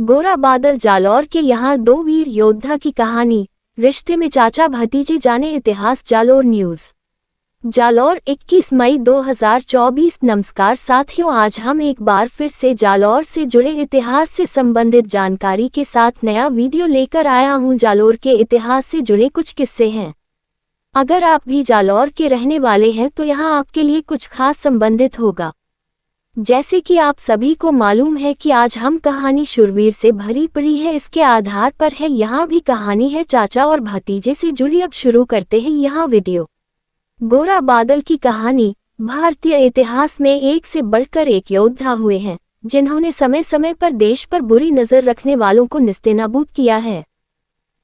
गोरा बादल जालौर के यहाँ दो वीर योद्धा की कहानी। रिश्ते में चाचा भतीजे जाने इतिहास। जालौर न्यूज़ जालौर 21 मई 2024। नमस्कार साथियों, आज हम एक बार फिर से जालौर से जुड़े इतिहास से संबंधित जानकारी के साथ नया वीडियो लेकर आया हूं। जालौर के इतिहास से जुड़े कुछ किस्से हैं। अगर आप भी जालौर के रहने वाले हैं तो यहाँ आपके लिए कुछ खास संबंधित होगा। जैसे कि आप सभी को मालूम है कि आज हम कहानी शूरवीर से भरी पड़ी है, इसके आधार पर है। यहाँ भी कहानी है चाचा और भतीजे से जुड़ी। अब शुरू करते हैं यहाँ वीडियो। गोरा बादल की कहानी। भारतीय इतिहास में एक से बढ़कर एक योद्धा हुए हैं जिन्होंने समय समय पर देश पर बुरी नजर रखने वालों को निस्तेनाबूद किया है।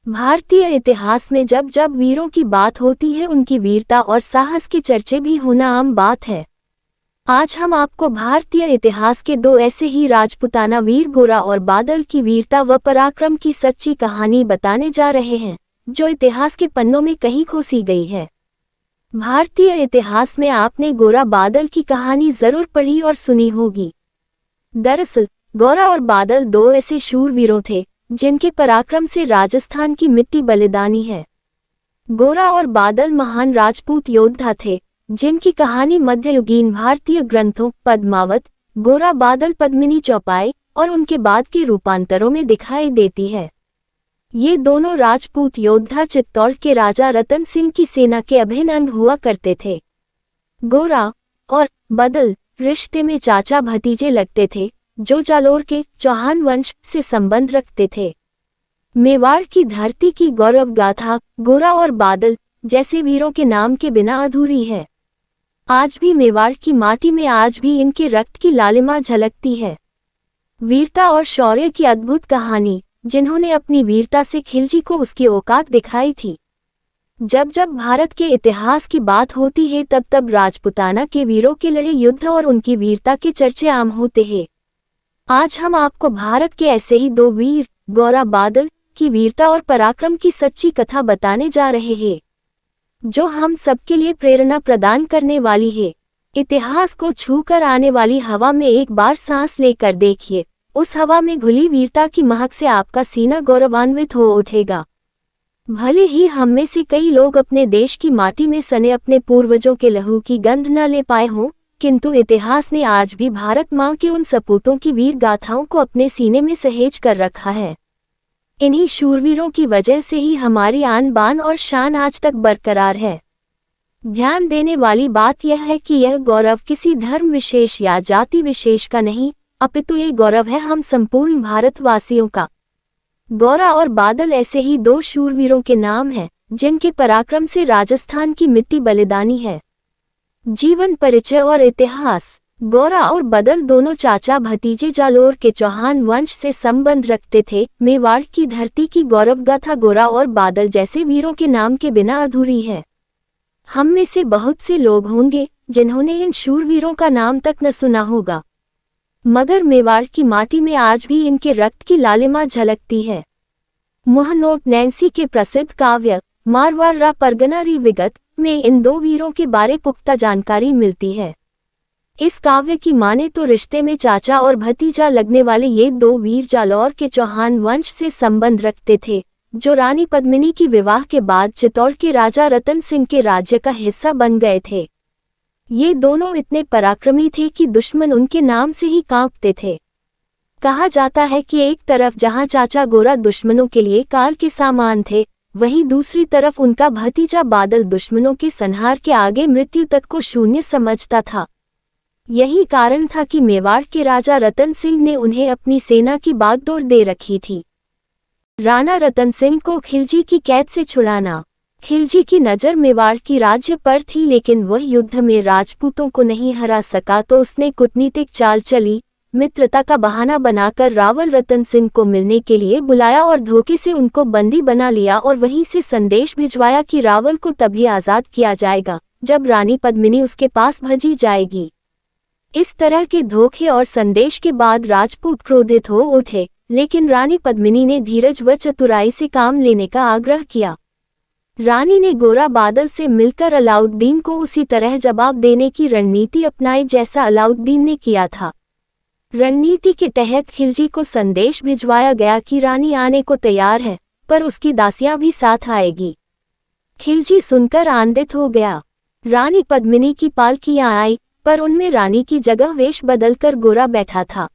भारतीय इतिहास में जब जब वीरों की बात होती है, उनकी वीरता और साहस के चर्चे भी होना आम बात है। आज हम आपको भारतीय इतिहास के दो ऐसे ही राजपुताना वीर गोरा और बादल की वीरता व पराक्रम की सच्ची कहानी बताने जा रहे हैं, जो इतिहास के पन्नों में कहीं खोसी गई है। भारतीय इतिहास में आपने गोरा बादल की कहानी जरूर पढ़ी और सुनी होगी। दरअसल गोरा और बादल दो ऐसे शूरवीरों थे जिनके पराक्रम से राजस्थान की मिट्टी बलिदानी है। गोरा और बादल महान राजपूत योद्धा थे जिनकी कहानी मध्ययुगीन भारतीय ग्रंथों पद्मावत, गोरा बादल, पद्मिनी चौपाई और उनके बाद के रूपांतरों में दिखाई देती है। ये दोनों राजपूत योद्धा चित्तौड़ के राजा रतन सिंह की सेना के अभिन्न अंग हुआ करते थे। गोरा और बादल रिश्ते में चाचा भतीजे लगते थे, जो जालौर के चौहान वंश से संबंध रखते थे। मेवाड़ की धरती की गौरव गाथा गोरा और बादल जैसे वीरों के नाम के बिना अधूरी है। आज भी मेवाड़ की माटी में आज भी इनके रक्त की लालिमा झलकती है। वीरता और शौर्य की अद्भुत कहानी, जिन्होंने अपनी वीरता से खिलजी को उसकी औकात दिखाई थी। जब जब भारत के इतिहास की बात होती है, तब तब राजपुताना के वीरों के लड़े युद्ध और उनकी वीरता के चर्चे आम होते हैं। आज हम आपको भारत के ऐसे ही दो वीर गोरा बादल की वीरता और पराक्रम की सच्ची कथा बताने जा रहे हैं, जो हम सबके लिए प्रेरणा प्रदान करने वाली है। इतिहास को छूकर आने वाली हवा में एक बार सांस लेकर देखिए। उस हवा में घुली वीरता की महक से आपका सीना गौरवान्वित हो उठेगा। भले ही हम में से कई लोग अपने देश की माटी में सने अपने पूर्वजों के लहू की गंध न ले पाए हों, किंतु इतिहास ने आज भी भारत माँ के उन सपूतों की वीर गाथाओं को अपने सीने में सहेज कर रखा है। इन्हीं शूरवीरों की वजह से ही हमारी आन बान और शान आज तक बरकरार है। ध्यान देने वाली बात यह है कि यह गौरव किसी धर्म विशेष या जाति विशेष का नहीं, अपितु ये गौरव है हम संपूर्ण भारतवासियों का। गोरा और बादल ऐसे ही दो शूरवीरों के नाम हैं जिनके पराक्रम से राजस्थान की मिट्टी बलिदानी है। जीवन परिचय और इतिहास। गोरा और बादल दोनों चाचा भतीजे जालौर के चौहान वंश से संबंध रखते थे। मेवाड़ की धरती की गौरव गाथा गोरा और बादल जैसे वीरों के नाम के बिना अधूरी है। हम में से बहुत से लोग होंगे जिन्होंने इन शूरवीरों का नाम तक न सुना होगा, मगर मेवाड़ की माटी में आज भी इनके रक्त की लालिमा झलकती है। मोहनोग नैन्सी के प्रसिद्ध काव्य मारवाड़ परगना री विगत में इन दो वीरों के बारे पुख्ता जानकारी मिलती है। इस काव्य की माने तो रिश्ते में चाचा और भतीजा लगने वाले ये दो वीर जालौर के चौहान वंश से संबंध रखते थे, जो रानी पद्मिनी की विवाह के बाद चित्तौड़ के राजा रतन सिंह के राज्य का हिस्सा बन गए थे। ये दोनों इतने पराक्रमी थे कि दुश्मन उनके नाम से ही कांपते थे। कहा जाता है कि एक तरफ जहां चाचा गोरा दुश्मनों के लिए काल के सामान थे, वहीं दूसरी तरफ उनका भतीजा बादल दुश्मनों के संहार के आगे मृत्यु तक को शून्य समझता था। यही कारण था कि मेवाड़ के राजा रतन सिंह ने उन्हें अपनी सेना की बागडोर दे रखी थी। राणा रतन सिंह को खिलजी की कैद से छुड़ाना। खिलजी की नज़र मेवाड़ की राज्य पर थी, लेकिन वह युद्ध में राजपूतों को नहीं हरा सका, तो उसने कूटनीतिक चाल चली। मित्रता का बहाना बनाकर रावल रतन सिंह को मिलने के लिए बुलाया और धोखे से उनको बंदी बना लिया और वहीं से संदेश भिजवाया कि रावल को तभी आज़ाद किया जाएगा जब रानी पद्मिनी उसके पास भेजी जाएगी। इस तरह के धोखे और संदेश के बाद राजपूत क्रोधित हो उठे, लेकिन रानी पद्मिनी ने धीरज व चतुराई से काम लेने का आग्रह किया। रानी ने गोरा बादल से मिलकर अलाउद्दीन को उसी तरह जवाब देने की रणनीति अपनाई जैसा अलाउद्दीन ने किया था। रणनीति के तहत खिलजी को संदेश भिजवाया गया कि रानी आने को तैयार है, पर उसकी दासियां भी साथ आएगी। खिलजी सुनकर आनंदित हो गया। रानी पद्मिनी की पालकियां आई, पर उनमें रानी की जगह वेश बदलकर गोरा बैठा था।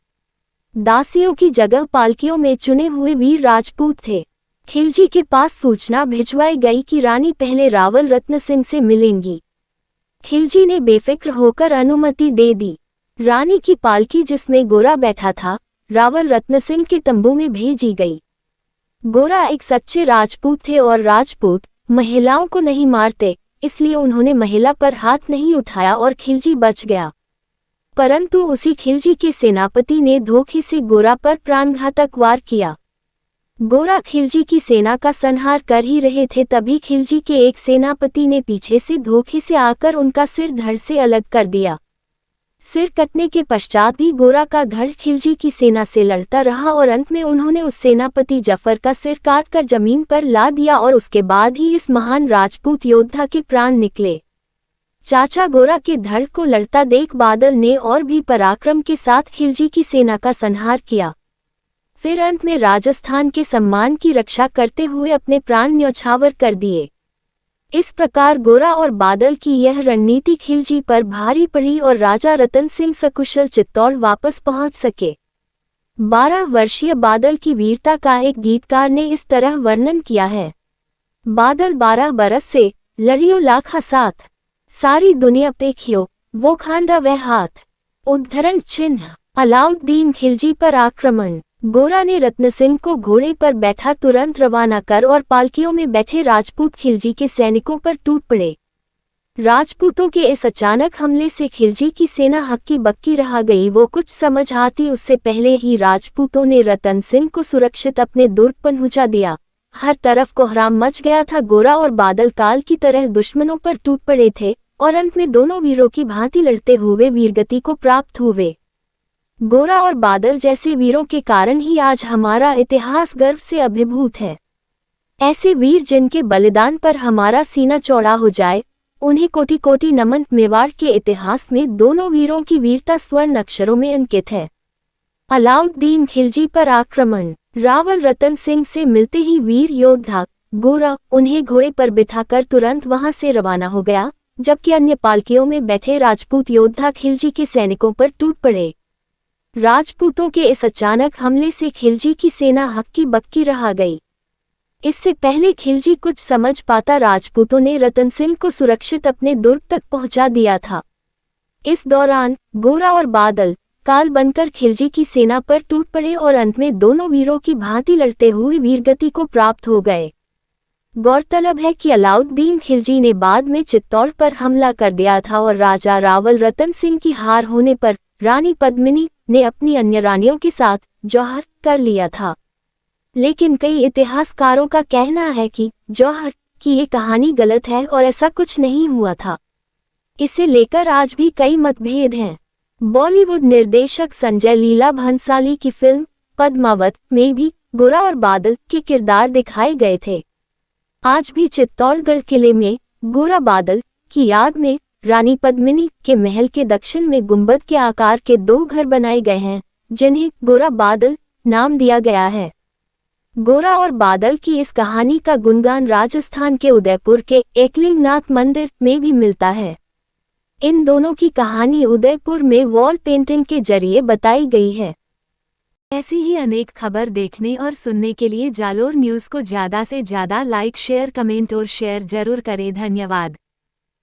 दासियों की जगह पालकियों में चुने हुए वीर राजपूत थे। खिलजी के पास सूचना भिजवाई गई कि रानी पहले रावल रत्न सिंह से मिलेंगी। खिलजी ने बेफिक्र होकर अनुमति दे दी। रानी की पालकी जिसमें गोरा बैठा था, रावल रत्न सिंह के तंबू में भेजी गई। गोरा एक सच्चे राजपूत थे और राजपूत महिलाओं को नहीं मारते, इसलिए उन्होंने महिला पर हाथ नहीं उठाया और खिलजी बच गया। परंतु उसी खिलजी के सेनापति ने धोखे से गोरा पर प्राणघातक वार किया। गोरा खिलजी की सेना का संहार कर ही रहे थे, तभी खिलजी के एक सेनापति ने पीछे से धोखे से आकर उनका सिर धड़ से अलग कर दिया। सिर कटने के पश्चात भी गोरा का धड़ खिलजी की सेना से लड़ता रहा और अंत में उन्होंने उस सेनापति जफर का सिर काटकर जमीन पर ला दिया और उसके बाद ही इस महान राजपूत योद्धा के प्राण निकले। चाचा गोरा के धड़ को लड़ता देख बादल ने और भी पराक्रम के साथ खिलजी की सेना का संहार किया। फिर अंत में राजस्थान के सम्मान की रक्षा करते हुए अपने प्राण न्यौछावर कर दिए। इस प्रकार गोरा और बादल की यह रणनीति खिलजी पर भारी पड़ी और राजा रतन सिंह सकुशल चित्तौड़ वापस पहुंच सके। 12 वर्षीय बादल की वीरता का एक गीतकार ने इस तरह वर्णन किया है। बादल 12 बरस से लड़ियो लाखा साथ, सारी दुनिया पेखियो वो खांडा वह हाथ, उद्धरण चिन्ह अलाउद्दीन खिलजी पर आक्रमण। गोरा ने रत्न सिंह को घोड़े पर बैठा तुरंत रवाना कर और पालकियों में बैठे राजपूत खिलजी के सैनिकों पर टूट पड़े। राजपूतों के इस अचानक हमले से खिलजी की सेना हक्की बक्की रह गई। वो कुछ समझ आती उससे पहले ही राजपूतों ने रतन सिंह को सुरक्षित अपने दुर्ग पहुंचा दिया। हर तरफ कोहराम मच गया था। गोरा और बादल काल की तरह दुश्मनों पर टूट पड़े थे और अंत में दोनों वीरों की भांति लड़ते हुए वीरगति को प्राप्त हुए। गोरा और बादल जैसे वीरों के कारण ही आज हमारा इतिहास गर्व से अभिभूत है। ऐसे वीर जिनके बलिदान पर हमारा सीना चौड़ा हो जाए, उन्हें कोटि कोटि नमन। मेवाड़ के इतिहास में दोनों वीरों की वीरता स्वर्ण अक्षरों में अंकित है। अलाउद्दीन खिलजी पर आक्रमण। रावल रतन सिंह से मिलते ही वीर योद्धा गोरा उन्हें घोड़े पर बिठाकर तुरंत वहां से रवाना हो गया, जबकि अन्य पालकियों में बैठे राजपूत योद्धा खिलजी के सैनिकों पर टूट पड़े। राजपूतों के इस अचानक हमले से खिलजी की सेना हक्की बक्की रह गई। इससे पहले खिलजी कुछ समझ पाता, राजपूतों ने रतन सिंह को सुरक्षित अपने दुर्ग तक पहुंचा दिया था। इस दौरान गोरा और बादल काल बनकर खिलजी की सेना पर टूट पड़े और अंत में दोनों वीरों की भांति लड़ते हुए वीरगति को प्राप्त हो गए। गौरतलब है कि अलाउद्दीन खिलजी ने बाद में चित्तौड़ पर हमला कर दिया था और राजा रावल रतन सिंह की हार होने पर रानी पद्मिनी ने अपनी अन्य रानियों के साथ जौहर कर लिया था। लेकिन कई इतिहासकारों का कहना है कि जौहर की ये कहानी गलत है और ऐसा कुछ नहीं हुआ था। इसे लेकर आज भी कई मतभेद हैं। बॉलीवुड निर्देशक संजय लीला भंसाली की फिल्म पद्मावत में भी गोरा और बादल के किरदार दिखाए गए थे। आज भी चित्तौड़गढ़ किले में गोरा बादल की याद में रानी पद्मिनी के महल के दक्षिण में गुंबद के आकार के 2 घर बनाए गए हैं, जिन्हें गोरा बादल नाम दिया गया है। गोरा और बादल की इस कहानी का गुणगान राजस्थान के उदयपुर के एकलिंगनाथ मंदिर में भी मिलता है। इन दोनों की कहानी उदयपुर में वॉल पेंटिंग के जरिए बताई गई है। ऐसी ही अनेक खबर देखने और सुनने के लिए जालोर न्यूज़ को ज़्यादा से ज़्यादा लाइक, शेयर, कमेंट और शेयर जरूर करें। धन्यवाद।